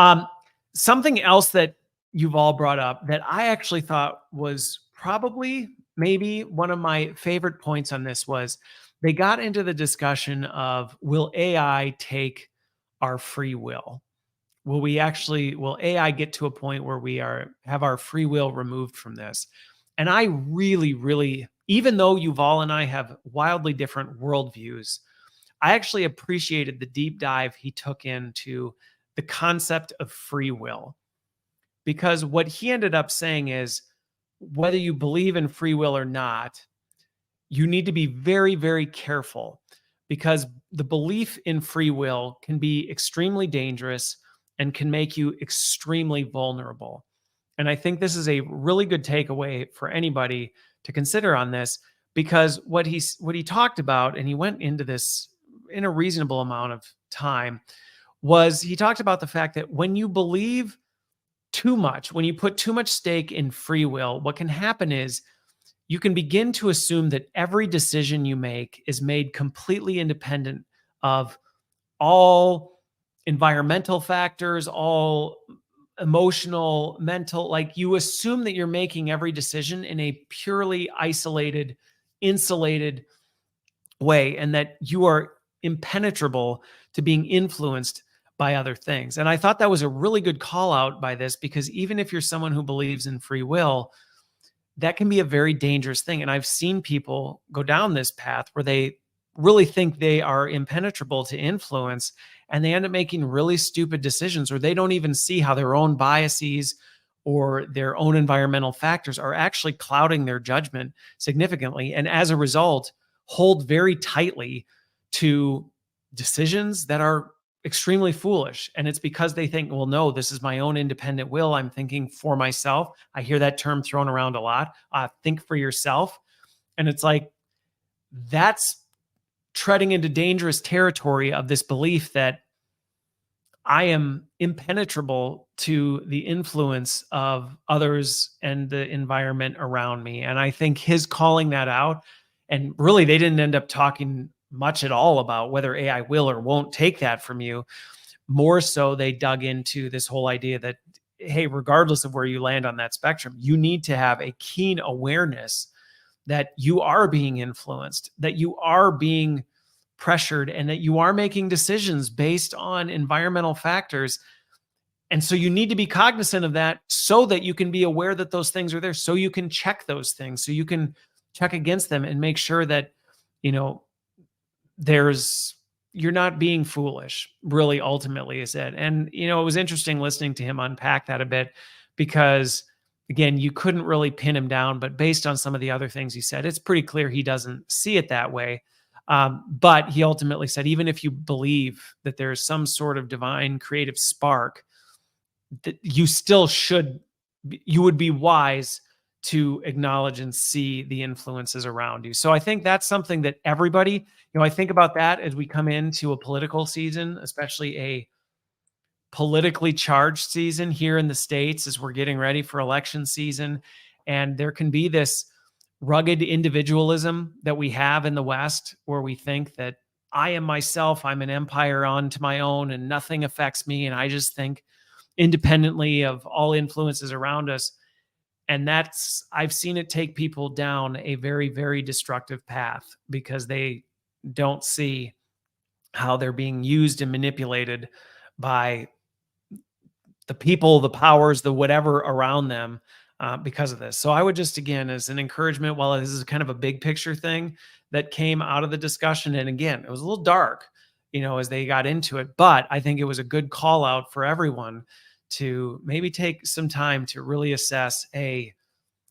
Um, Something else that you've all brought up that I actually thought was probably maybe one of my favorite points on this was they got into the discussion of, will AI take our free will? Will AI get to a point where we have our free will removed from this? And I really, really, even though Yuval and I have wildly different worldviews, I actually appreciated the deep dive he took into the concept of free will, because what he ended up saying is, whether you believe in free will or not, you need to be very, very careful, because the belief in free will can be extremely dangerous and can make you extremely vulnerable. And I think this is a really good takeaway for anybody to consider on this, because what he talked about, and he went into this in a reasonable amount of time, was he talked about the fact that when you believe too much, when you put too much stake in free will, what can happen is you can begin to assume that every decision you make is made completely independent of all environmental factors, all emotional, mental. Like, you assume that you're making every decision in a purely isolated, insulated way, and that you are impenetrable to being influenced by other things. And I thought that was a really good call out by this, because even if you're someone who believes in free will, that can be a very dangerous thing. And I've seen people go down this path where they really think they are impenetrable to influence, and they end up making really stupid decisions, or they don't even see how their own biases or their own environmental factors are actually clouding their judgment significantly. And as a result, hold very tightly to decisions that are extremely foolish. And it's because they think, well, no, this is my own independent will. I'm thinking for myself. I hear that term thrown around a lot. Think for yourself. And it's like, that's treading into dangerous territory of this belief that I am impenetrable to the influence of others and the environment around me. And I think his calling that out, and really they didn't end up talking much at all about whether AI will or won't take that from you. More so, they dug into this whole idea that, hey, regardless of where you land on that spectrum, you need to have a keen awareness that you are being influenced, that you are being pressured, and that you are making decisions based on environmental factors. And so you need to be cognizant of that, so that you can be aware that those things are there, so you can check those things, so you can check against them and make sure that, you know, you're not being foolish, really, ultimately, is it. And, it was interesting listening to him unpack that a bit, because again, you couldn't really pin him down, but based on some of the other things he said, it's pretty clear he doesn't see it that way. But he ultimately said, even if you believe that there's some sort of divine creative spark, that you would be wise to acknowledge and see the influences around you. So I think that's something that everybody, I think about that as we come into a political season, especially a politically charged season here in the States, as we're getting ready for election season. And there can be this rugged individualism that we have in the West, where we think that I am myself, I'm an empire onto my own, and nothing affects me, and I just think independently of all influences around us. And I've seen it take people down a very, very destructive path, because they don't see how they're being used and manipulated by the people, the powers, the whatever around them, because of this. So I would just, again, as an encouragement, while this is kind of a big picture thing that came out of the discussion, and again, it was a little dark, as they got into it, but I think it was a good call out for everyone to maybe take some time to really assess,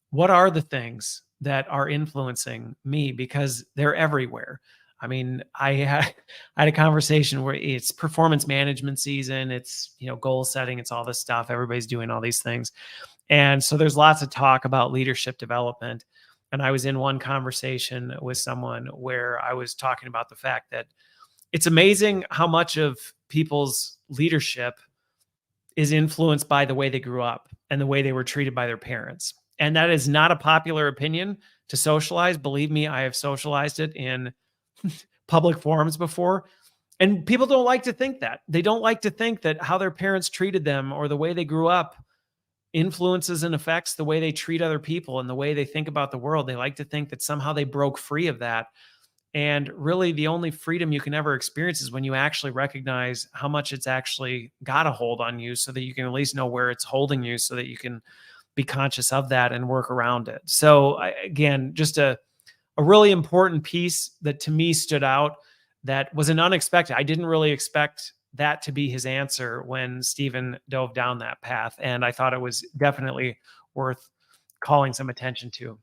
what are the things that are influencing me, because they're everywhere. I mean, I had a conversation where it's performance management season. It's, goal setting. It's all this stuff. Everybody's doing all these things. And so there's lots of talk about leadership development. And I was in one conversation with someone where I was talking about the fact that it's amazing how much of people's leadership is influenced by the way they grew up and the way they were treated by their parents. And that is not a popular opinion to socialize. Believe me, I have socialized it in public forums before. And people don't like to think that. They don't like to think that how their parents treated them or the way they grew up influences and affects the way they treat other people and the way they think about the world. They like to think that somehow they broke free of that. And really, the only freedom you can ever experience is when you actually recognize how much it's actually got a hold on you so that you can at least know where it's holding you so that you can be conscious of that and work around it. So, again, just a really important piece that to me stood out that was an unexpected. I didn't really expect that to be his answer when Stephen dove down that path. And I thought it was definitely worth calling some attention to.